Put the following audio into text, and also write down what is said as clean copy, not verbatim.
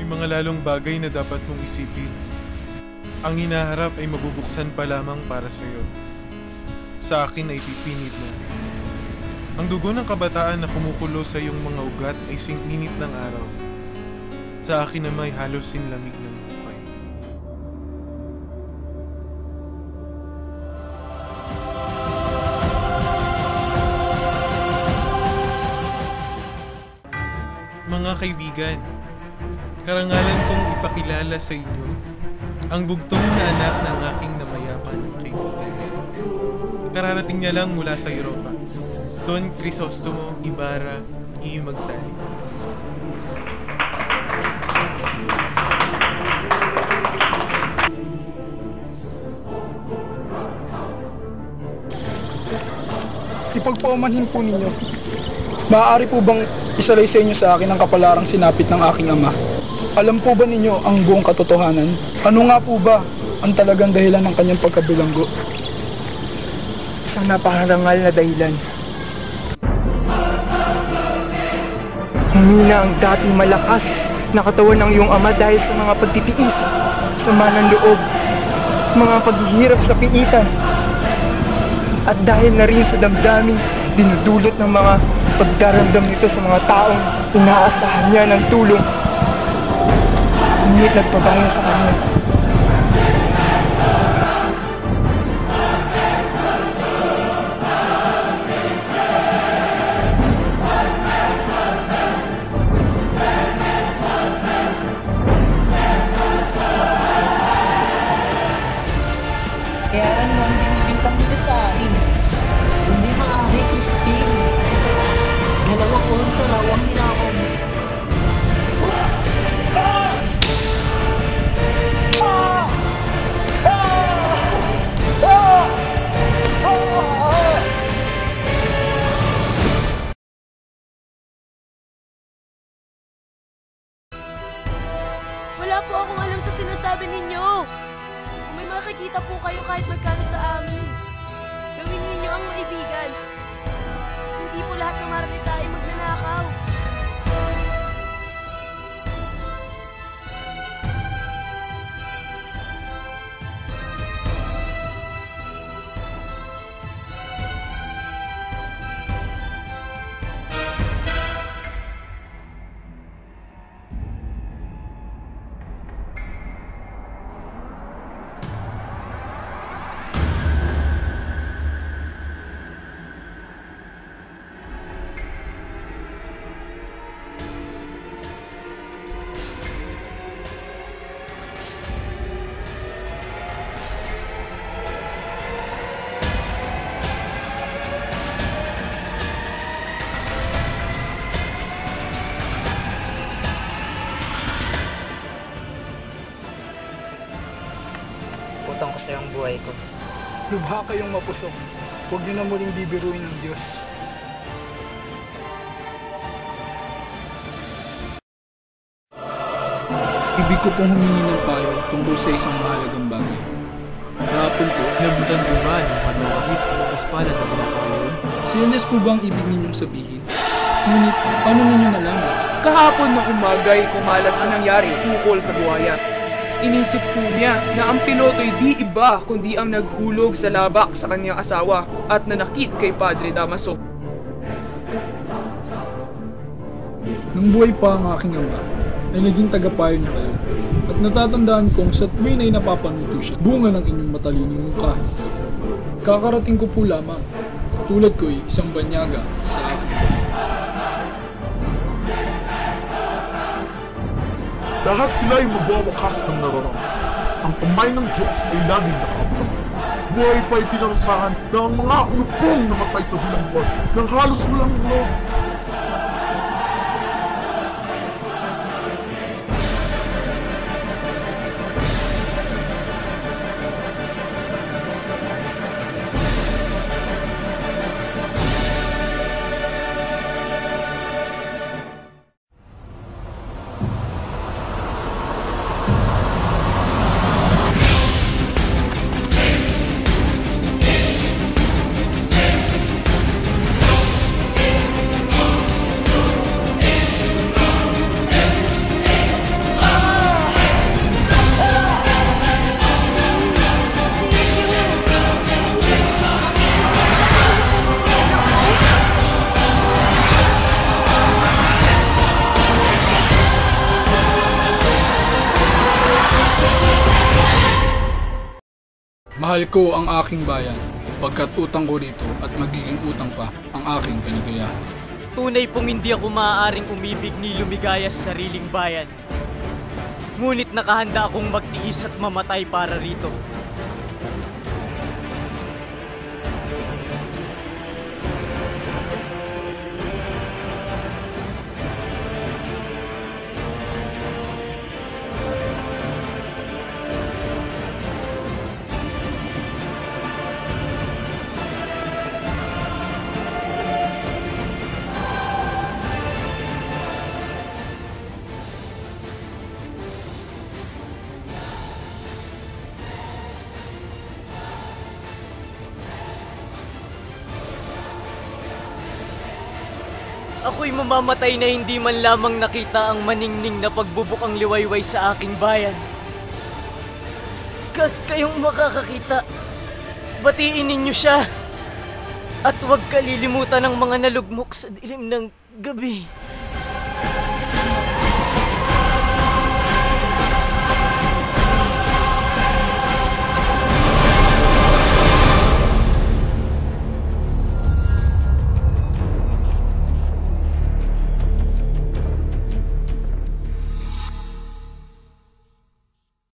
May mga lalong bagay na dapat mong isipin. Ang hinaharap ay mabubuksan pa lamang para sa iyo. Sa akin ay pipinit mo. Ang dugo ng kabataan na kumukulo sa iyong mga ugat ay singninit ng araw. Sa akin na may halos sinlamig ng buhay. Mga kaibigan, karangalan kong ipakilala sa inyo ang bugtong na anak ng aking namayapang kaibigan. Kararating niya lang mula sa Europa. Don Crisostomo Ibarra y Magsali. Ipagpaumanhin po ninyo. Maaari po bang isalay sa inyo sa akin ang kapalarang sinapit ng aking ama? Alam po ba ninyo ang buong katotohanan? Ano nga po ba ang talagang dahilan ng kanyang pagkabilanggo? Isang napakarangal na dahilan. Humina ang dating malakas na katawan ng iyong ama dahil sa mga pagtitiis, sama ng loob, mga paghihirap sa piitan, at dahil na rin sa damdaming dinudulot ng mga pagdaramdam nito sa mga taong inaasahan niya ng tulong. Ngunit nagpabayo sa kanya. Bayaran mo ang binibintang nila sa akin. Hindi maaari, Crispin. 2 ounce raw ang ninakaw mo. Wala po akong alam sa sinasabi ninyo. Kung may makikita po kayo kahit magkano sa amin, gawin ninyo ang maibigan. Hindi po lahat ng maramita ay magnanakaw. Utang ko sa iyong buhay ko. Lubha kayong mapusok. Huwag niyo na muling bibiruin ng Diyos. Ibig ko pong humingi ng payo tungkol sa isang mahalagang bagay. Kahapon po, Nabutan mo ba ng manawakit o kaspala na pinakayon? senyas po ba ang ibig ninyong sabihin? Ngunit, paano ninyo nalaman? Kahapon ng umaga ay kumalat sa nangyari tungkol sa buhaya. Inisip po niya na ang piloto'y di iba kundi ang naghulog sa labak sa kanyang asawa at nanakit kay Padre Damaso. Nang buhay pa ang aking ama, ay naging tagapayo niya kayo. At natatandaan kong sa tuwin ay napapanuto siya, bunga ng inyong matalinong mungkahi. Kakarating ko po lamang, tulad ko'y isang banyaga sa aking bahay. Lahat sila ay magwawakas ng nararang. Ang kamay ng Diyos ay laging nakaabang. Buhay pa ay pinarusahan ng mga ulupong namatay sa bilangguan ng halos walang loob. Mahal ko ang aking bayan, pagkat utang ko rito at magiging utang pa ang aking kaligayahan. Tunay pong hindi ako maaaring umibig ni lumigaya sa sariling bayan. Ngunit nakahanda akong magtiis at mamatay para rito. Ako'y mamamatay na hindi man lamang nakita ang maningning na pagbubukang liwayway sa aking bayan. Kayong makakakita, batiin ninyo siya. At huwag kalilimutan ng mga nalugmok sa dilim ng gabi.